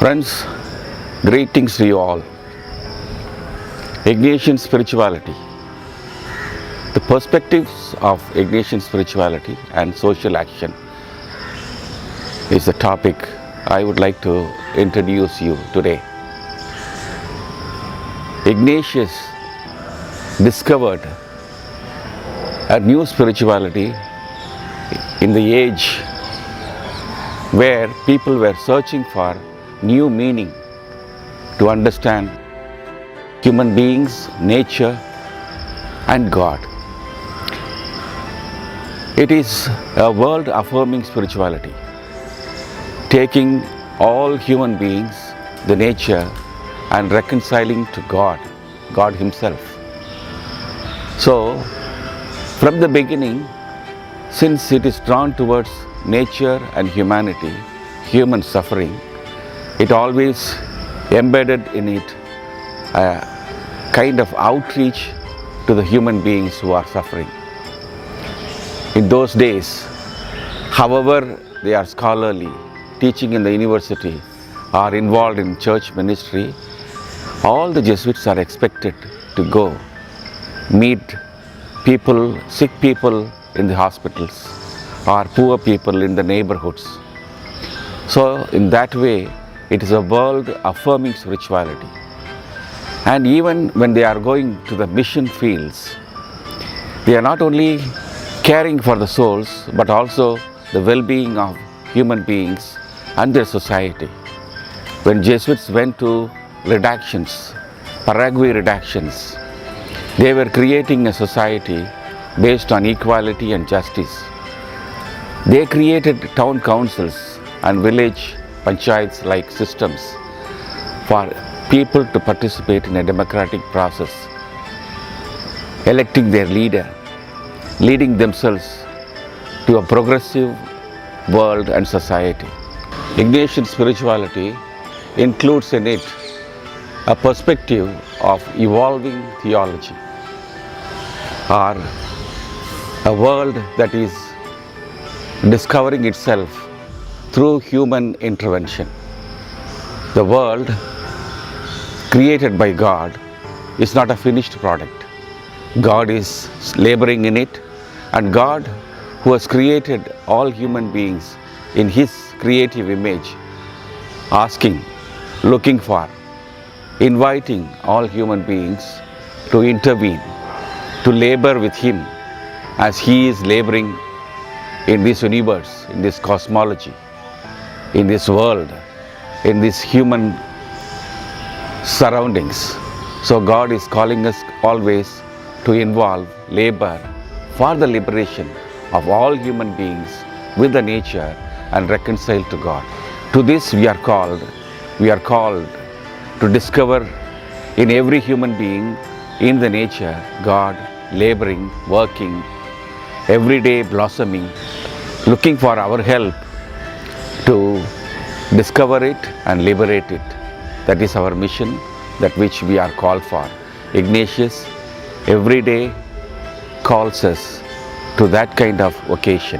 Friends, greetings to you all. Ignatian spirituality. The perspectives of Ignatian spirituality and social action is the topic I would like to introduce you today. Ignatius discovered a new spirituality in the age where people were searching for new meaning to understand human beings, nature, and God. It is a world affirming spirituality, taking all human beings, the nature, and reconciling to God Himself. So, from the beginning, since it is drawn towards nature and humanity, human suffering, it always embedded in it a kind of outreach to the human beings who are suffering. In those days, however they are scholarly, teaching in the university, or involved in church ministry, all the Jesuits are expected to go meet people, sick people in the hospitals, or poor people in the neighborhoods. So in that way, it is a world affirming spirituality. And even when they are going to the mission fields, they are not only caring for the souls, but also the well-being of human beings and their society. When Jesuits went to redactions, Paraguay redactions, they were creating a society based on equality and justice. They created town councils and village panchayats like systems for people to participate in a democratic process, electing their leader, leading themselves to a progressive world and society. Ignatian spirituality includes in it a perspective of evolving theology, or a world that is discovering itself through human intervention. The world created by God is not a finished product. God is laboring in it, and God, who has created all human beings in His creative image, asking, looking for, inviting all human beings to intervene, to labor with Him as He is laboring in this universe, in this cosmology, in this world, in this human surroundings. So God is calling us always to involve labor for the liberation of all human beings with the nature and reconcile to God. To this we are called to discover in every human being, in the nature, God laboring, working, every day blossoming, looking for our help to discover it and liberate it. That is our mission, that which we are called for. Ignatius every day calls us to that kind of vocation.